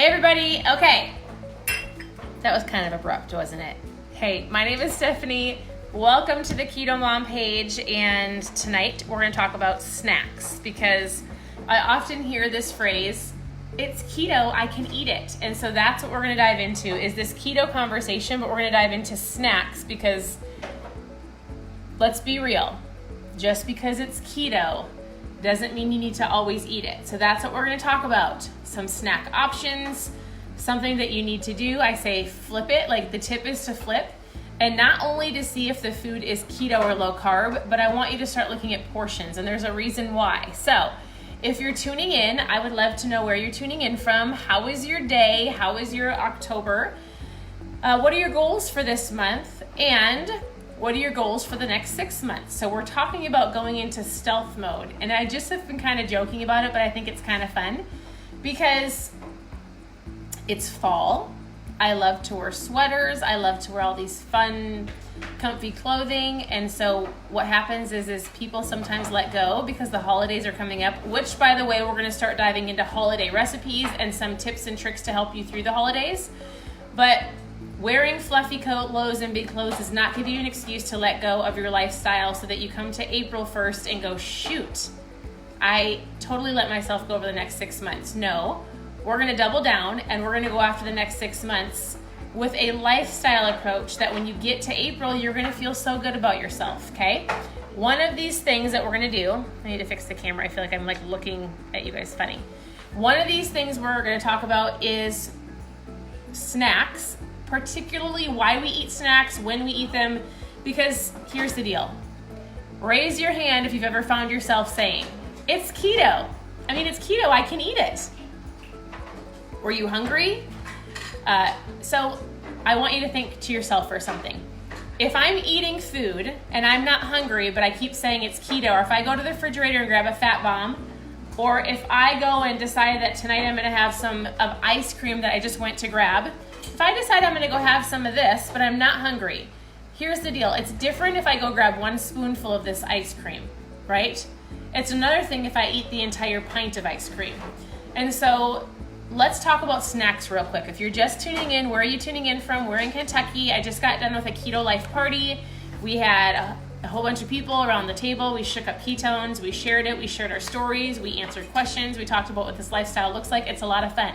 Hey everybody, okay. That was kind of abrupt, wasn't it? Hey, my name is Stephanie. Welcome to the Keto Mom page, and tonight we're gonna talk about snacks because I often hear this phrase, it's keto, I can eat it. And so that's what we're gonna dive into is this keto conversation, but we're gonna dive into snacks because let's be real, just because it's keto doesn't mean you need to always eat it. So that's what we're gonna talk about. Some snack options, something that you need to do. I say flip it, like the tip is to flip. And not only to see if the food is keto or low carb, but I want you to start looking at portions, and there's a reason why. So if you're tuning in, I would love to know where you're tuning in from. How is your day? How is your October? What are your goals for this month? And what are your goals for the next 6 months? So we're talking about going into stealth mode. And I just have been kind of joking about it, but I think it's kind of fun because it's fall. I love to wear sweaters. I love to wear all these fun, comfy clothing. And so what happens is people sometimes let go because the holidays are coming up, which, by the way, we're going to start diving into holiday recipes and some tips and tricks to help you through the holidays. But wearing fluffy clothes and big clothes does not give you an excuse to let go of your lifestyle so that you come to April 1st and go, shoot, I totally let myself go over the next 6 months. No, we're gonna double down and we're gonna go after the next 6 months with a lifestyle approach that when you get to April, you're gonna feel so good about yourself, okay? One of these things that we're gonna do, I need to fix the camera. I feel like I'm like looking at you guys funny. One of these things we're gonna talk about is snacks, particularly why we eat snacks, when we eat them, because here's the deal. Raise your hand if you've ever found yourself saying, it's keto. I mean, it's keto, I can eat it. Were you hungry? So I want you to think to yourself for something. If I'm eating food and I'm not hungry, but I keep saying it's keto, or if I go to the refrigerator and grab a fat bomb, or if I go and decide that tonight I'm gonna have some of ice cream that I just went to grab, if I decide I'm gonna go have some of this, but I'm not hungry, here's the deal. It's different if I go grab one spoonful of this ice cream, right? It's another thing if I eat the entire pint of ice cream. And so let's talk about snacks real quick. If you're just tuning in, where are you tuning in from? We're in Kentucky. I just got done with a Keto Life party. We had a whole bunch of people around the table. We shook up ketones. We shared it. We shared our stories. We answered questions. We talked about what this lifestyle looks like. It's a lot of fun.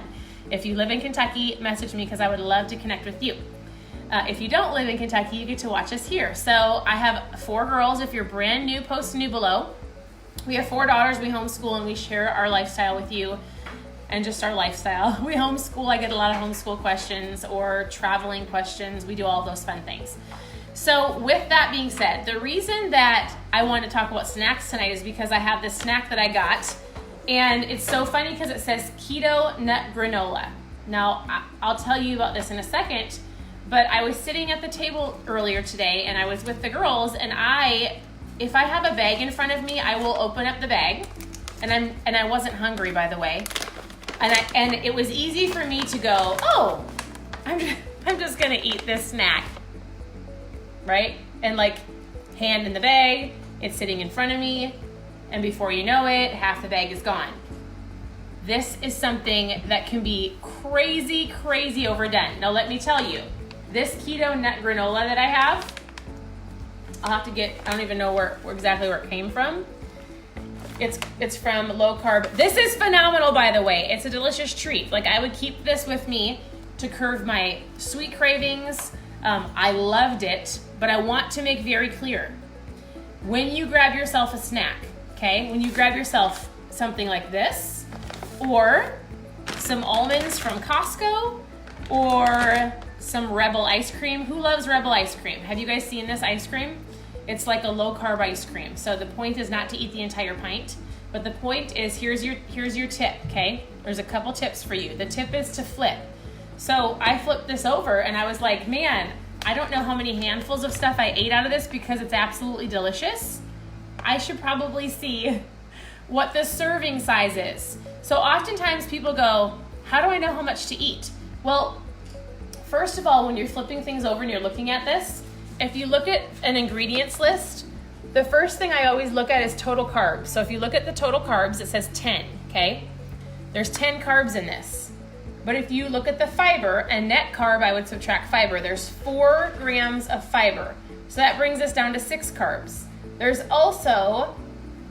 If you live in Kentucky, message me because I would love to connect with you. If you don't live in Kentucky, you get to watch us here. So I have 4 girls. If you're brand new, post new below. We have 4 daughters. We homeschool and we share our lifestyle with you and just our lifestyle. We homeschool. I get a lot of homeschool questions or traveling questions. We do all those fun things. So with that being said, the reason that I want to talk about snacks tonight is because I have this snack that I got. And it's so funny because it says Keto Nut Granola. Now, I'll tell you about this in a second, but I was sitting at the table earlier today and I was with the girls, and if I have a bag in front of me, I will open up the bag, and I wasn't hungry, by the way. And it was easy for me to go, oh, I'm just gonna eat this snack, right? And like, hand in the bag, it's sitting in front of me, and before you know it, half the bag is gone. This is something that can be crazy, crazy overdone. Now let me tell you, this Keto Nut Granola that I have, I'll have to get, I don't even know exactly where it came from. It's from low carb. This is phenomenal, by the way. It's a delicious treat. Like, I would keep this with me to curb my sweet cravings. I loved it, but I want to make very clear, when you grab yourself a snack, okay, when you grab yourself something like this, or some almonds from Costco, or some Rebel ice cream. Who loves Rebel ice cream? Have you guys seen this ice cream? It's like a low carb ice cream. So the point is not to eat the entire pint, but the point is, here's your tip, okay? There's a couple tips for you. The tip is to flip. So I flipped this over and I was like, man, I don't know how many handfuls of stuff I ate out of this because it's absolutely delicious. I should probably see what the serving size is. So oftentimes people go, how do I know how much to eat? Well, first of all, when you're flipping things over and you're looking at this, if you look at an ingredients list, the first thing I always look at is total carbs. So if you look at the total carbs, it says 10, okay? There's 10 carbs in this. But if you look at the fiber, and net carb, I would subtract fiber. There's 4 grams of fiber. So that brings us down to 6 carbs. There's also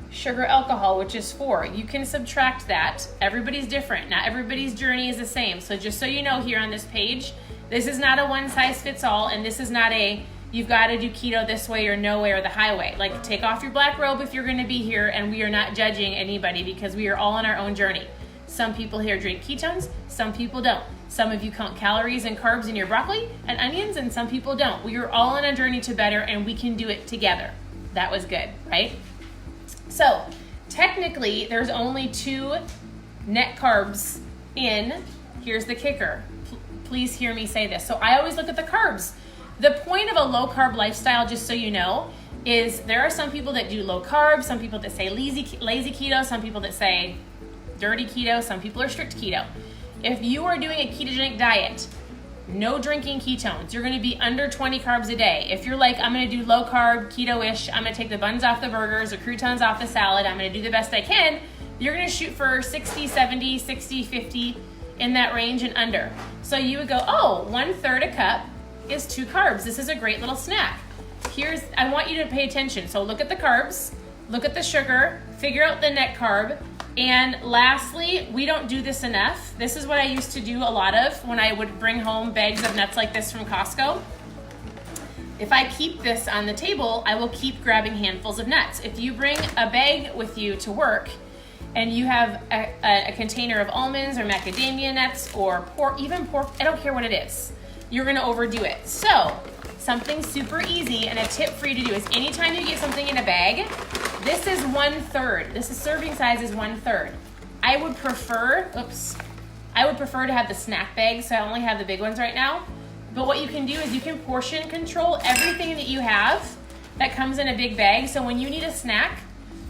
sugar alcohol, which is 4. You can subtract that. Everybody's different. Not everybody's journey is the same. So just so you know, here on this page, this is not a one size fits all, and this is not a you've got to do keto this way or no way or the highway. Like, take off your black robe if you're going to be here, and we are not judging anybody because we are all on our own journey. Some people here drink ketones, some people don't. Some of you count calories and carbs in your broccoli and onions, and some people don't. We are all on a journey to better, and we can do it together. That was good, right? So technically, there's only 2 net carbs in. Here's the kicker. Please hear me say this. So I always look at the carbs. The point of a low carb lifestyle, just so you know, is there are some people that do low carb, some people that say lazy keto, some people that say dirty keto, some people are strict keto. If you are doing a ketogenic diet, no drinking ketones, you're gonna be under 20 carbs a day. If you're like, I'm gonna do low carb, keto-ish, I'm gonna take the buns off the burgers, the croutons off the salad, I'm gonna do the best I can, you're gonna shoot for 60, 70, 60, 50, in that range and under. So you would go, oh, 1/3 a cup is 2 carbs. This is a great little snack. I want you to pay attention. So look at the carbs, look at the sugar, figure out the net carb, and lastly, we don't do this enough. This is what I used to do a lot of when I would bring home bags of nuts like this from Costco. If I keep this on the table, I will keep grabbing handfuls of nuts. If you bring a bag with you to work and you have a container of almonds or macadamia nuts or pork, even pork, I don't care what it is, you're gonna overdo it. So something super easy and a tip for you to do is anytime you get something in a bag, this is 1/3. This is serving size is 1/3. I would prefer to have the snack bag, so I only have the big ones right now. But what you can do is you can portion control everything that you have that comes in a big bag. So when you need a snack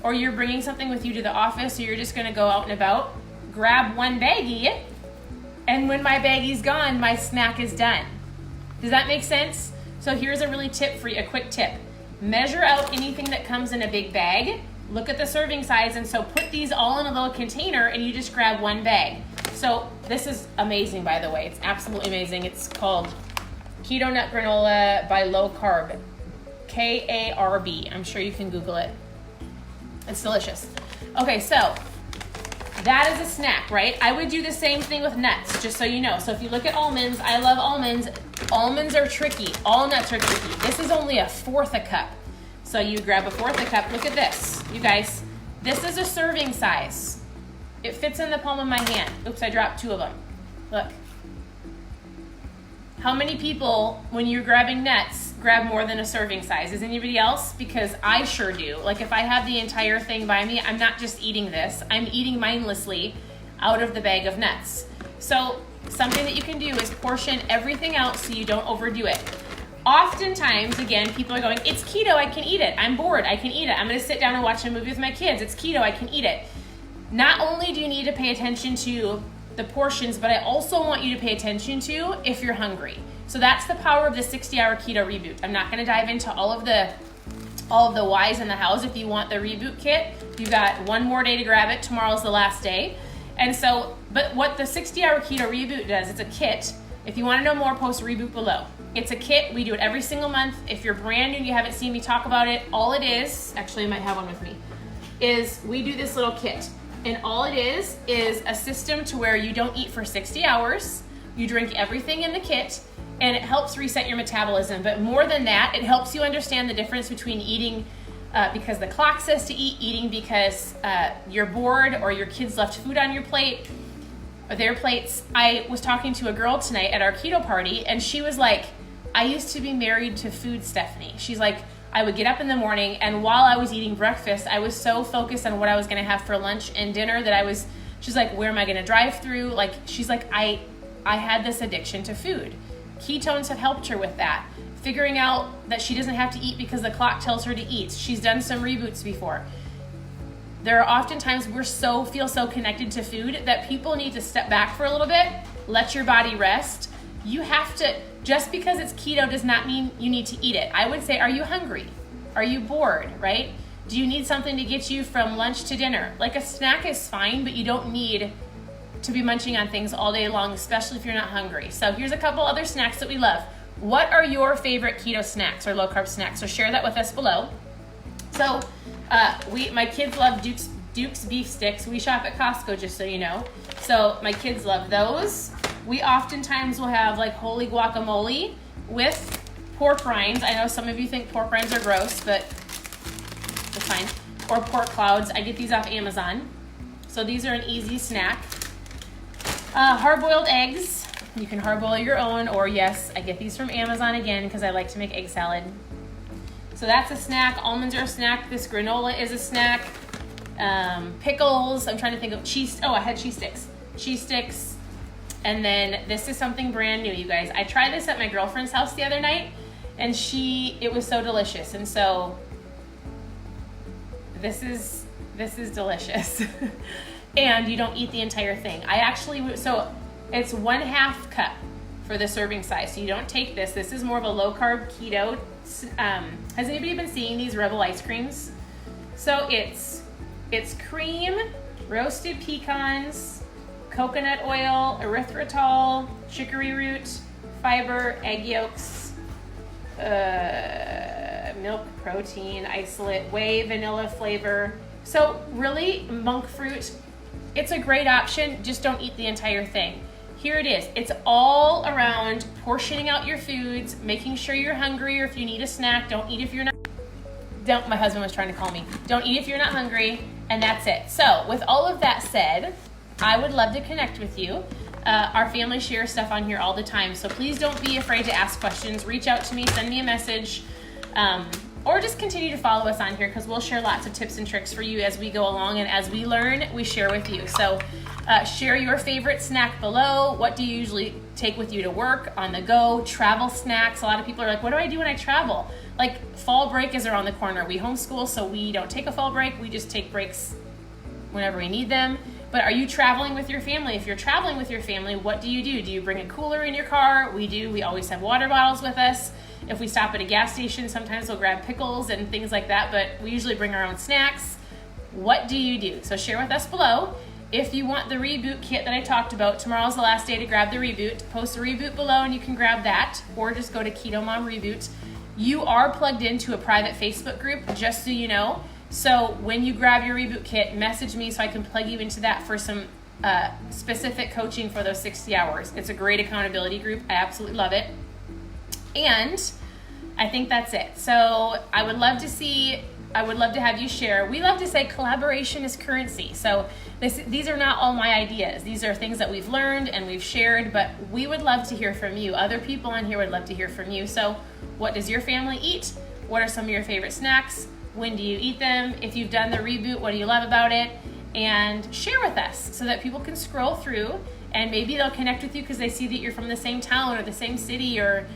or you're bringing something with you to the office or you're just gonna go out and about, grab one baggie, and when my baggie's gone, my snack is done. Does that make sense? So here's a really tip for you, a quick tip. Measure out anything that comes in a big bag, look at the serving size, and so put these all in a little container and you just grab one bag. So this is amazing, by the way. It's absolutely amazing. It's called Keto Nut Granola by Low Carb, KARB. I'm sure you can Google it. It's delicious. Okay, so that is a snack, right? I would do the same thing with nuts, just so you know. So if you look at almonds, I love almonds. Almonds are tricky. All nuts are tricky. This is only 1/4 a cup. So you grab 1/4 a cup. Look at this, you guys. This is a serving size. It fits in the palm of my hand. Oops, I dropped 2 of them. Look. How many people, when you're grabbing nuts, grab more than a serving size? Is anybody else? Because I sure do. Like, if I have the entire thing by me, I'm not just eating this. I'm eating mindlessly out of the bag of nuts. So something that you can do is portion everything out so you don't overdo it. Oftentimes, again, people are going, it's keto, I can eat it. I'm bored, I can eat it. I'm gonna sit down and watch a movie with my kids. It's keto, I can eat it. Not only do you need to pay attention to the portions, but I also want you to pay attention to if you're hungry. So that's the power of the 60-hour keto reboot. I'm not gonna dive into all of the whys and the hows. If you want the reboot kit, you've got 1 more day to grab it. Tomorrow's the last day. And so, but what the 60-hour keto reboot does, it's a kit. If you wanna know more, post reboot below. It's a kit, we do it every single month. If you're brand new, you haven't seen me talk about it, all it is, actually I might have one with me, is we do this little kit. And all it is a system to where you don't eat for 60 hours, you drink everything in the kit, and it helps reset your metabolism. But more than that, it helps you understand the difference between eating because the clock says to eat, eating because you're bored or your kids left food on your plate or their plates. I was talking to a girl tonight at our keto party, and she was like, I used to be married to food, Stephanie. She's like, I would get up in the morning, and while I was eating breakfast, I was so focused on what I was gonna have for lunch and dinner that she's like, where am I gonna drive through? Like, she's like, I had this addiction to food. Ketones have helped her with that. Figuring out that she doesn't have to eat because the clock tells her to eat. She's done some reboots before. There are often times we feel so connected to food that people need to step back for a little bit, let your body rest. You have to, just because it's keto does not mean you need to eat it. I would say, are you hungry? Are you bored, right? Do you need something to get you from lunch to dinner? Like, a snack is fine, but you don't need to be munching on things all day long, especially if you're not hungry. So here's a couple other snacks that we love. What are your favorite keto snacks or low carb snacks? So share that with us below. So my kids love Duke's beef sticks. We shop at Costco, just so you know. So my kids love those. We oftentimes will have like holy guacamole with pork rinds. I know some of you think pork rinds are gross, but it's fine. Or pork clouds. I get these off Amazon. So these are an easy snack. Hard-boiled eggs. You can hard-boil your own, or yes, I get these from Amazon again because I like to make egg salad. So that's a snack. Almonds are a snack. This granola is a snack. Pickles. I'm trying to think of cheese. Oh, I had cheese sticks. Cheese sticks. And then this is something brand new, you guys. I tried this at my girlfriend's house the other night, and it was so delicious. And so this is delicious. And you don't eat the entire thing. So it's 1/2 cup for the serving size. So you don't take this. This is more of a low carb keto. Has anybody been seeing these Rebel ice creams? So it's cream, roasted pecans, coconut oil, erythritol, chicory root, fiber, egg yolks, milk protein, isolate, whey, vanilla flavor. So really, monk fruit, it's a great option. Just don't eat the entire thing. Here it is. It's all around portioning out your foods, making sure you're hungry, or if you need a snack, don't eat if you're not. My husband was trying to call me. Don't eat if you're not hungry, and that's it. So with all of that said, I would love to connect with you. Our family shares stuff on here all the time, so please don't be afraid to ask questions. Reach out to me, send me a message, or just continue to follow us on here because we'll share lots of tips and tricks for you as we go along, and as we learn, we share with you. So share your favorite snack below. What do you usually take with you to work, on the go, travel snacks? A lot of people are like, what do I do when I travel? Like fall break is around the corner. We homeschool, so we don't take a fall break. We just take breaks whenever we need them. But are you traveling with your family? If you're traveling with your family, what do? Do you bring a cooler in your car? We do. We always have water bottles with us. If we stop at a gas station, sometimes we'll grab pickles and things like that, but we usually bring our own snacks. What do you do? So share with us below. If you want the reboot kit that I talked about, tomorrow's the last day to grab the reboot. Post a reboot below and you can grab that, or just go to KetoMOM Reboot. You are plugged into a private Facebook group, just so you know. So when you grab your reboot kit, message me so I can plug you into that for some specific coaching for those 60 hours. It's a great accountability group. I absolutely love it. And I think that's it. So I would love to have you share. We love to say collaboration is currency. So these are not all my ideas. These are things that we've learned and we've shared, but we would love to hear from you. Other people on here would love to hear from you. So what does your family eat? What are some of your favorite snacks? When do you eat them? If you've done the reboot, what do you love about it? And share with us so that people can scroll through and maybe they'll connect with you because they see that you're from the same town or the same city, or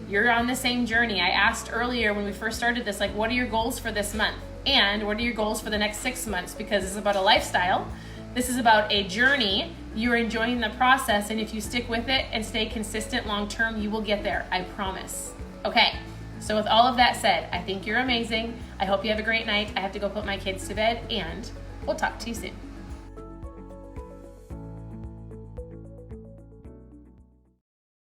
you're on the same journey. I asked earlier when we first started this, like, what are your goals for this month? And what are your goals for the next 6 months? Because it's about a lifestyle. This is about a journey. You're enjoying the process, and if you stick with it and stay consistent long term, you will get there. I promise. Okay, so with all of that said, I think you're amazing. I hope you have a great night. I have to go put my kids to bed, and we'll talk to you soon.